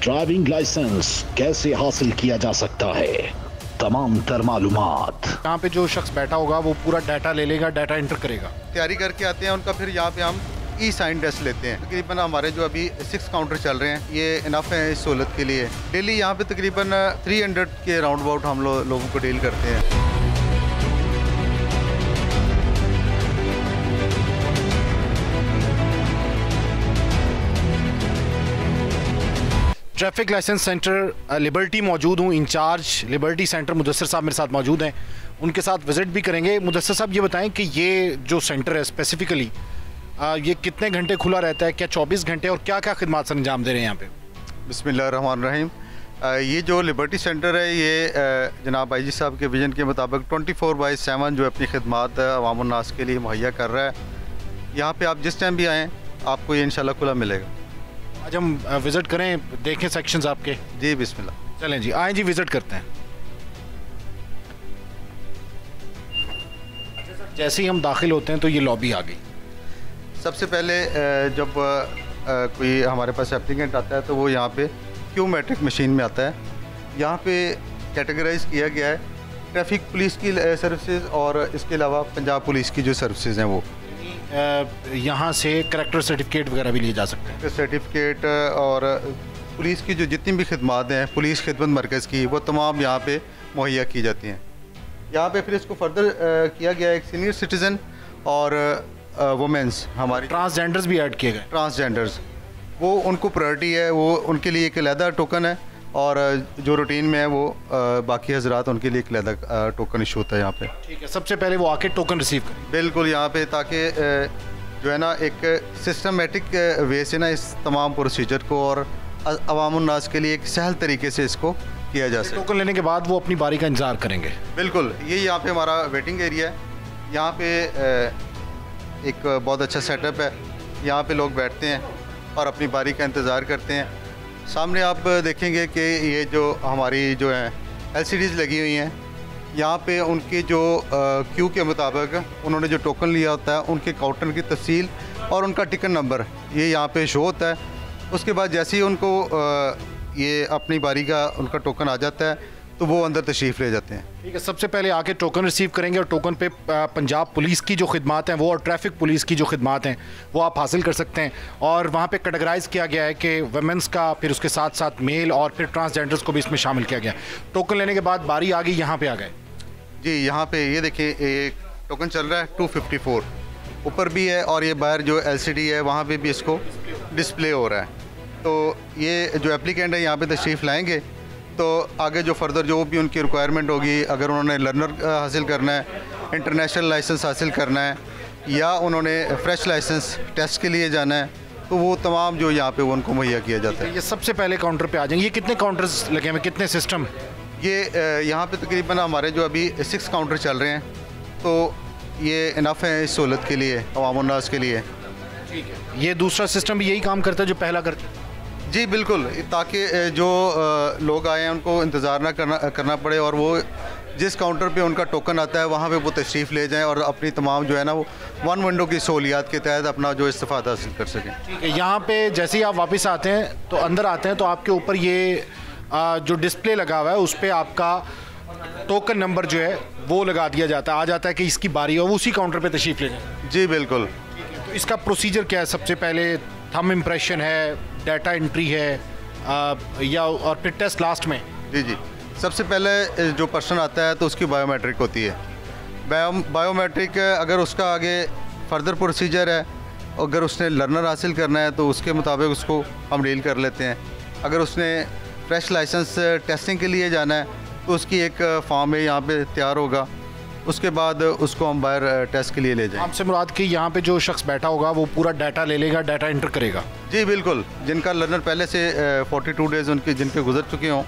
Driving licence कैसे हासिल किया जा सकता है, तमाम तर मालूमात। यहाँ पे जो शख्स बैठा होगा वो पूरा डाटा ले लेगा, डाटा एंटर करेगा। तैयारी करके आते हैं उनका, फिर यहाँ पे हम ई साइन टेस्ट लेते हैं। तकरीबन हमारे जो अभी 6 काउंटर चल रहे हैं, ये इनफ है इस सहूलत के लिए। डेली यहाँ पे तकरीबन 300 के राउंड अबाउट हम लोगों को डील करते हैं। ट्रैफिक लाइसेंस सेंटर लिबर्टी मौजूद हूँ। इंचार्ज लिबर्टी सेंटर मुदस्सिर साहब मेरे साथ मौजूद हैं, उनके साथ विज़िट भी करेंगे। मुदस्सिर साहब ये बताएं कि ये जो सेंटर है स्पेसिफ़िकली ये कितने घंटे खुला रहता है, क्या 24 घंटे, और क्या क्या खिदमात सर अंजाम दे रहे हैं यहाँ पे? बिस्मिल्लाहिर्रहमानिर्रहीम। ये जो लिबर्टी सेंटर है, ये जनाब आईजी साहब के विजन के मुताबिक 24/7 जो अपनी खिदमात अवामुन्नास के लिए मुहैया कर रहा है। यहाँ पे आप जिस टाइम भी आएँ आपको ये इंशाल्लाह खुला मिलेगा। आज हम विज़िट करें, देखें सेक्शंस आपके? जी बिस्मिल्लाह, चलें जी, आएँ जी, विज़िट करते हैं। जैसे ही हम दाखिल होते हैं तो ये लॉबी आ गई। सबसे पहले जब कोई हमारे पास एप्लीकेंट आता है तो वो यहाँ पे क्यू मैट्रिक मशीन में आता है। यहाँ पे कैटेगराइज किया गया है ट्रैफिक पुलिस की सर्विसेज और इसके अलावा पंजाब पुलिस की जो सर्विसेज हैं वो। यहाँ से करैक्टर सर्टिफिकेट वगैरह भी लिए जा सकते हैं। सर्टिफिकेट और पुलिस की जो जितनी भी खिदमात हैं, पुलिस खिदमत मरकज़ की, वो तमाम यहाँ पे मुहैया की जाती हैं। यहाँ पे फिर इसको फर्दर किया गया है एक सीनियर सिटीज़न और वुमेंस, हमारी ट्रांसजेंडर्स भी ऐड किए गए। ट्रांसजेंडर्स वो उनको प्रायोरिटी है, वो उनके लिए एक अलहदा टोकन है, और जो रूटीन में है वो बाकी हजरात उनके लिए एक अलहदा टोकन इशू होता है यहाँ पे। ठीक है, सबसे पहले वो आके टोकन रिसीव करें। बिल्कुल, यहाँ पे ताकि जो है ना एक सिस्टमेटिक वे से ना इस तमाम प्रोसीजर को और अवामुन्नास के लिए एक सहल तरीके से इसको किया जा सके। टोकन लेने के बाद वो अपनी बारी का इंतज़ार करेंगे। बिल्कुल, ये यहाँ पे हमारा वेटिंग एरिया है। यहाँ पे एक बहुत अच्छा सेटअप है। यहाँ पे लोग बैठते हैं और अपनी बारी का इंतज़ार करते हैं। सामने आप देखेंगे कि ये जो हमारी जो है LCDs लगी हुई हैं, यहाँ पे उनके जो क्यू के मुताबिक उन्होंने जो टोकन लिया होता है, उनके काउंटर की तफसील और उनका टिकट नंबर ये यहाँ पे शो होता है। उसके बाद जैसे ही उनको ये अपनी बारी का उनका टोकन आ जाता है तो वो अंदर तशरीफ़ ले जाते हैं। ठीक है, सबसे पहले आके टोकन रिसीव करेंगे और टोकन पे पंजाब पुलिस की जो खिदमात हैं वो और ट्रैफिक पुलिस की जो खिदमात हैं वो आप हासिल कर सकते हैं। और वहाँ पे कैटेगराइज किया गया है कि वुमेंस का, फिर उसके साथ साथ मेल और फिर ट्रांसजेंडर्स को भी इसमें शामिल किया गया। टोकन लेने के बाद बारी आ गई, यहाँ पे आ गए जी। यहाँ पे ये देखिए एक टोकन चल रहा है 254 ऊपर भी है, और ये बाहर जो LCD है वहाँ पे भी इसको डिस्प्ले हो रहा है। तो ये जो एप्लीकेंट है यहाँ पे तशरीफ़ लाएंगे तो आगे जो फर्दर जो भी उनकी रिक्वायरमेंट होगी, अगर उन्होंने लर्नर हासिल करना है, इंटरनेशनल लाइसेंस हासिल करना है, या उन्होंने फ्रेश लाइसेंस टेस्ट के लिए जाना है, तो वो तमाम जो यहाँ पे वो उनको मुहैया किया जाता है। ये सबसे पहले काउंटर पे आ जाएंगे। ये कितने काउंटर्स लगे हुए, कितने सिस्टम? ये यहाँ पे तकरीबन हमारे जो अभी 6 काउंटर चल रहे हैं, तो ये इनफ है इस सहूलत के लिए, अवामुन्नास के लिए। ठीक है, ये दूसरा सिस्टम भी यही काम करता है जो पहला करता है? जी बिल्कुल, ताकि जो लोग आए हैं उनको इंतज़ार ना करना पड़े, और वो जिस काउंटर पे उनका टोकन आता है वहाँ पे वो तशरीफ़ ले जाएं और अपनी तमाम जो है ना वो वन विंडो की सहूलियात के तहत अपना जो इस्तेफ़ादा हासिल कर सकें। ठीक है, यहाँ पे जैसे ही आप वापस आते हैं तो अंदर आते हैं तो आपके ऊपर ये जो डिस्प्ले लगा हुआ है उस पर आपका टोकन नंबर जो है वो लगा दिया जाता है, आ जाता है कि इसकी बारी हो, वो उसी काउंटर पर तशरीफ़ ले जाए। जी बिल्कुल। तो इसका प्रोसीजर क्या है? सबसे पहले थंब इम्प्रेशन है, डाटा एंट्री है, या और फिर टेस्ट लास्ट में? जी जी, सबसे पहले जो पर्सन आता है तो उसकी बायोमेट्रिक होती है। बायोमेट्रिक अगर उसका आगे फर्दर प्रोसीजर है, अगर उसने लर्नर हासिल करना है तो उसके मुताबिक उसको हम डील कर लेते हैं। अगर उसने फ्रेश लाइसेंस टेस्टिंग के लिए जाना है तो उसकी एक फॉर्म है यहाँ पे तैयार होगा, उसके बाद उसको हम बाहर टेस्ट के लिए ले जाएंगे। आपसे मुराद कि यहाँ पे जो शख्स बैठा होगा वो पूरा डाटा ले लेगा, डाटा एंटर करेगा? जी बिल्कुल, जिनका लर्नर पहले से 42 डेज़ उनके जिनके गुजर चुके हों,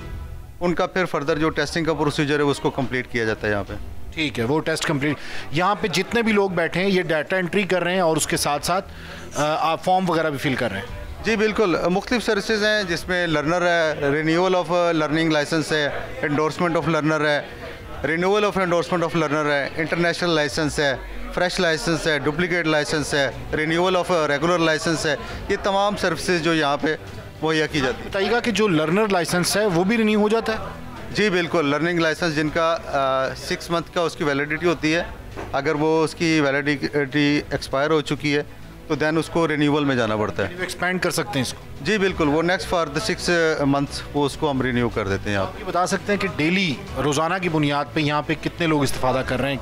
उनका फिर फर्दर जो टेस्टिंग का प्रोसीजर है उसको कंप्लीट किया जाता है यहाँ पे। ठीक है, वो टेस्ट कंप्लीट। यहाँ पे जितने भी लोग बैठे हैं ये डाटा एंट्री कर रहे हैं और उसके साथ साथ आप फॉर्म वगैरह भी फिल कर रहे हैं? जी बिल्कुल, मुख्तलिफ सर्विसेज हैं जिसमें लर्नर है, रिन्यूअल ऑफ लर्निंग लाइसेंस है, एंडोर्समेंट ऑफ लर्नर है, renewal of endorsement of learner है, इंटरनेशनल लाइसेंस है, फ्रेश लाइसेंस है, डुप्लीकेट लाइसेंस है, रिन्यूअल ऑफ रेगुलर लाइसेंस है। ये तमाम सर्विसेज जो यहाँ पे मुहैया की जाती है। बताइएगा कि जो लर्नर लाइसेंस है वो भी रिन्यू हो जाता है? जी बिल्कुल, लर्निंग लाइसेंस जिनका 6 मंथ का उसकी वैलिडिटी होती है, अगर वो उसकी वैलिडिटी एक्सपायर हो चुकी है तो देन उसको रिन्यूअल में जाना पड़ता है। एक्सपेंड कर सकते हैं इसको? जी बिल्कुल, वो नेक्स्ट फॉर द 6 मंथ्स वो उसको हम रिन्यू कर देते हैं। आप ये बता सकते हैं कि डेली रोज़ाना की बुनियाद पे यहाँ पे कितने लोग इस्तेफादा कर रहे हैं?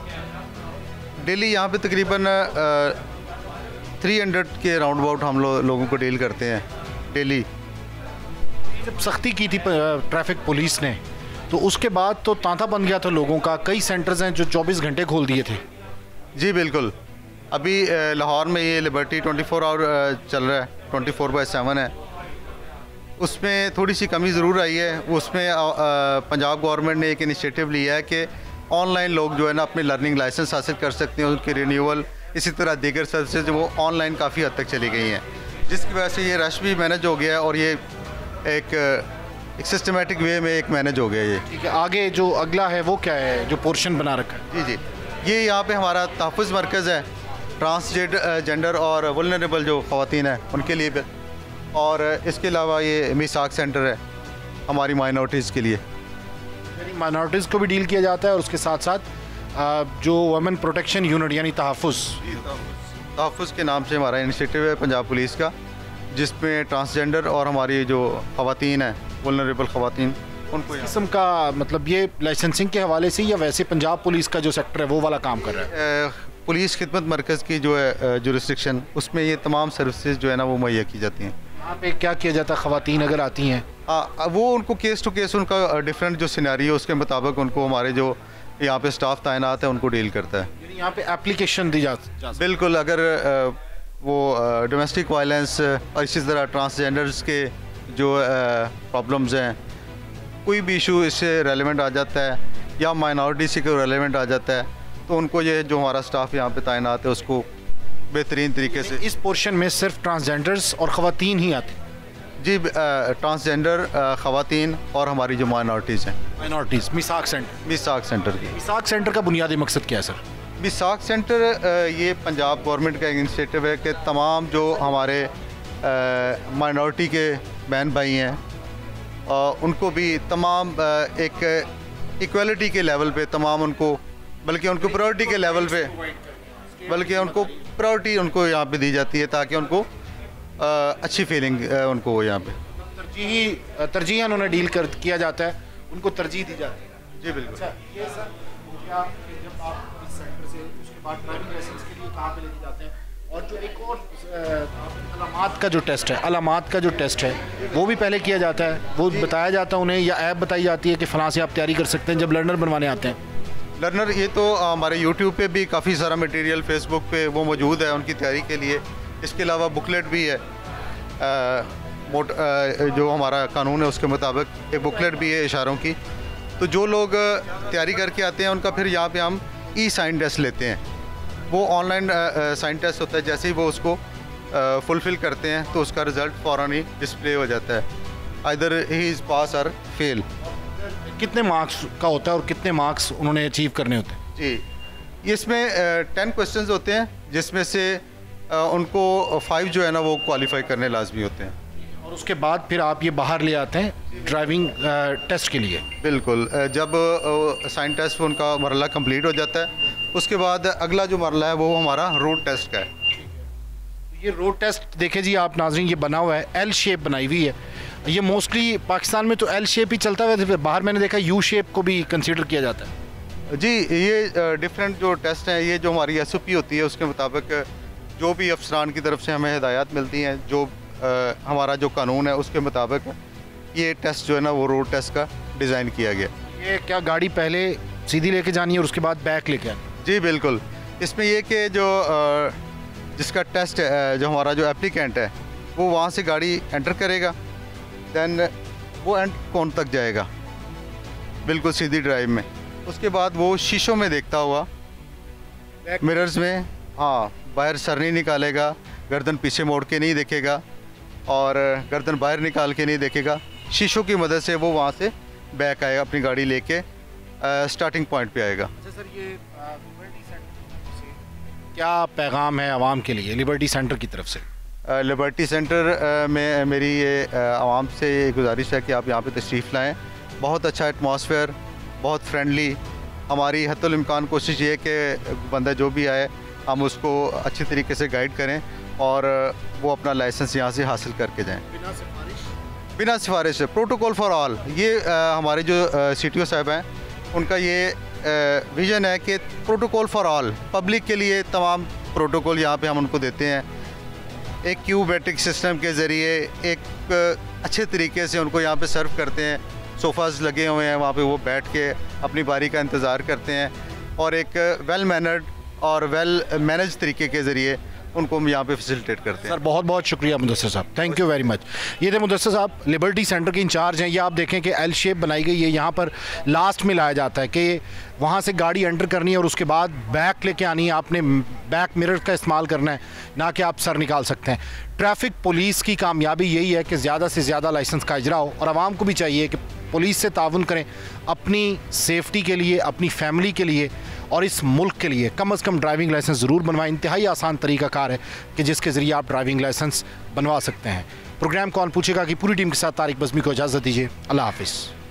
डेली यहाँ पे तकरीबन 300 के राउंड अबाउट हम लोगों को डील करते हैं डेली। जब सख्ती की थी ट्रैफिक पुलिस ने तो उसके बाद तो तांता बन गया था लोगों का, कई सेंटर्स हैं जो 24 घंटे खोल दिए थे। जी बिल्कुल, अभी लाहौर में ये लिबर्टी 24 आवर चल रहा है, 24/7 है। उसमें थोड़ी सी कमी ज़रूर आई है। उसमें पंजाब गवर्नमेंट ने एक इनिशिएटिव लिया है कि ऑनलाइन लोग जो है ना अपने लर्निंग लाइसेंस हासिल कर सकते हैं, उनकी रिन्यूअल, इसी तरह दीगर सर्विसेज वो ऑनलाइन काफ़ी हद तक चली गई हैं, जिसकी वजह से ये रश भी मैनेज हो गया है और ये एक सिस्टमेटिक वे में एक मैनेज हो गया ये। ठीक है, आगे जो अगला है वो क्या है जो पोर्शन बना रखा है? जी, ये यहाँ पे हमारा तहफ़्फ़ुज़ मरकज़ है ट्रांसजेंडर और वल्नरेबल जो ख़वातीन हैं उनके लिए भी, और इसके अलावा ये मीसाक सेंटर है हमारी माइनॉरिटीज़ के लिए। माइनॉरिटीज़ को भी डील किया जाता है और उसके साथ साथ जो वुमेन प्रोटेक्शन यूनिट यानी तहफ़्फ़ुज़ के नाम से हमारा इनिशिएटिव है पंजाब पुलिस का, जिसमें ट्रांसजेंडर और हमारी जो ख़वातीन हैं वल्नरेबल ख़वातीन उनको किस्म का, मतलब ये लाइसेंसिंग के हवाले से या वैसे पंजाब पुलिस का जो सेक्टर है वो वाला काम कर रहा है? पुलिस खिदमत मरकज़ की जो है जुरिस्डिक्शन, उसमें ये तमाम सर्विसेज जो है ना वो मुहैया की जाती हैं। यहाँ पे क्या किया जाता है? ख़वातीन अगर आती हैं वो उनको केस टू केस उनका डिफरेंट जो सिनेरियो है उसके मुताबिक उनको हमारे जो यहाँ पे स्टाफ तैनात है उनको डील करता है। यानी यहाँ पे एप्लीकेशन दी जा बिल्कुल, अगर वो डोमेस्टिक वायलेंस और इसी तरह ट्रांसजेंडर्स के जो प्रॉब्लम्स हैं, कोई भी इशू इससे रेलेवेंट आ जाता है या माइनॉरिटी से कोई रेलेवेंट आ जाता है तो उनको ये जो हमारा स्टाफ यहाँ पे तैनात है उसको बेहतरीन तरीके से। इस पोर्शन में सिर्फ ट्रांसजेंडर्स और ख़वातीन ही आते? जी, ट्रांसजेंडर, ख़वातीन और हमारी जो माइनॉरिटीज़ हैं। माइनॉरिटीज़ मीसाक सेंटर की। मीसाक सेंटर का बुनियादी मकसद क्या है सर? मीसाक सेंटर ये पंजाब गवर्नमेंट का एक इनिशिएटिव है कि तमाम जो हमारे माइनॉरिटी के बहन भाई हैं उनको भी तमाम एक इक्वलिटी के लेवल पे तमाम उनको, बल्कि उनको प्रायोरिटी के लेवल पे, बल्कि उनको प्रायोरिटी उनको यहाँ पे दी जाती है ताकि उनको अच्छी फीलिंग उनको हो यहाँ पे। तरजीह उन्होंने डील किया जाता है, उनको तरजीह दी जाती है। जी बिल्कुल। अच्छा, ये सर जब आप इस सेंटर से उसके बाद ड्राइविंग लाइसेंस के लिए कहाँ पे लेके जाते हैं? और जो एक और अलामात का जो टेस्ट है, अलामात का जो टेस्ट है वो भी पहले किया जाता है, वो बताया जाता है उन्हें या ऐप बताई जाती है कि फ़लाँ से आप तैयारी कर सकते हैं जब लर्नर बनवाने आते हैं? लर्नर ये तो हमारे यूट्यूब पे भी काफ़ी सारा मटेरियल, फेसबुक पे वो मौजूद है उनकी तैयारी के लिए। इसके अलावा बुकलेट भी है, जो हमारा कानून है उसके मुताबिक एक बुकलेट भी है इशारों की। तो जो लोग तैयारी करके आते हैं उनका फिर यहाँ पे हम ई साइन टेस्ट लेते हैं। वो ऑनलाइन साइन टेस्ट होता है, जैसे ही वो उसको फुलफ़िल करते हैं तो उसका रिज़ल्ट फ़ौरन ही डिस्प्ले हो जाता है, आइदर ही इज़ पास और फेल। कितने मार्क्स का होता है और कितने मार्क्स उन्होंने अचीव करने होते हैं? जी, इसमें 10 क्वेश्चंस होते हैं जिसमें से उनको 5 जो है ना वो क्वालिफाई करने लाजमी होते हैं। और उसके बाद फिर आप ये बाहर ले आते हैं ड्राइविंग टेस्ट के लिए? बिल्कुल, जब साइन टेस्ट उनका मरला कंप्लीट हो जाता है उसके बाद अगला जो मरला है वो हमारा रोड टेस्ट का है। ये रोड टेस्ट देखे जी आप नाज़रीन, ये बना हुआ है, एल शेप बनाई हुई है। ये मोस्टली पाकिस्तान में तो एल शेप ही चलता है, बाहर मैंने देखा यू शेप को भी कंसीडर किया जाता है। जी, ये डिफरेंट जो टेस्ट हैं, ये जो हमारी SOP होती है उसके मुताबिक जो भी अफसरान की तरफ से हमें हिदायत मिलती हैं, जो हमारा जो कानून है उसके मुताबिक ये टेस्ट जो है ना वो रोड टेस्ट का डिज़ाइन किया गया। ये क्या गाड़ी पहले सीधी लेके जानी है और उसके बाद बैक लेके आनी? जी बिल्कुल, इसमें ये कि जो जिसका टेस्ट है, जो हमारा जो एप्लीकेंट है वो वहाँ से गाड़ी एंटर करेगा, दैन वो एंड कौन तक जाएगा बिल्कुल सीधी ड्राइव में। उसके बाद वो शीशों में देखता हुआ मिरर्स में, हाँ, बाहर सर नहीं निकालेगा, गर्दन पीछे मोड़ के नहीं देखेगा और गर्दन बाहर निकाल के नहीं देखेगा। शीशों की मदद से वो वहाँ से बैक आएगा, अपनी गाड़ी लेके स्टार्टिंग पॉइंट पे आएगा। अच्छा सर, ये लिबर्टी सेंटर से क्या पैगाम है आवाम के लिए लिबर्टी सेंटर की तरफ से? लिबर्टी सेंटर में मेरी ये आवाम से गुजारिश है कि आप यहाँ पे तशरीफ़ लाएँ। बहुत अच्छा एटमॉस्फेयर, बहुत फ्रेंडली। हमारी हद्दुल इम्कान कोशिश ये है कि बंदा जो भी आए हम उसको अच्छी तरीके से गाइड करें और वो अपना लाइसेंस यहाँ से हासिल करके जाएँ बिना सिफारिश। प्रोटोकॉल फॉर ऑल, ये हमारे जो CTO साहब हैं उनका ये विज़न है कि प्रोटोकॉल फॉर ऑल, पब्लिक के लिए तमाम प्रोटोकॉल यहाँ पे हम उनको देते हैं। एक क्यूबेटिक सिस्टम के ज़रिए एक अच्छे तरीके से उनको यहाँ पे सर्व करते हैं। सोफ़ाज़ लगे हुए हैं, वहाँ पे वो बैठ के अपनी बारी का इंतज़ार करते हैं और एक वेल मैनर्ड और वेल मैनेज तरीके के ज़रिए उनको हम यहाँ पे फैसिलिटेट करते हैं। सर बहुत बहुत शुक्रिया मुदस्सिर साहब, थैंक यू वेरी मच। ये थे मुदस्सिर साहब, लिबर्टी सेंटर के इंचार्ज हैं। ये आप देखें कि एल शेप बनाई गई है, यहाँ पर लास्ट में लाया जाता है कि वहाँ से गाड़ी एंटर करनी है और उसके बाद बैक लेके आनी है, आपने बैक मिरर का इस्तेमाल करना है, ना कि आप सर निकाल सकते हैं। ट्रैफिक पुलिस की कामयाबी यही है कि ज़्यादा से ज़्यादा लाइसेंस का इजरा हो और आवाम को भी चाहिए कि पुलिस से ताउन करें अपनी सेफ्टी के लिए, अपनी फैमिली के लिए और इस मुल्क के लिए। कम से कम ड्राइविंग लाइसेंस ज़रूर बनवाएं। इंतहाई आसान तरीक़ाकार है कि जिसके ज़रिए आप ड्राइविंग लाइसेंस बनवा सकते हैं। प्रोग्राम कौन पूछेगा कि पूरी टीम के साथ तारिक बज़मी को इजाज़त दीजिए। अल्लाह हाफ़िज़।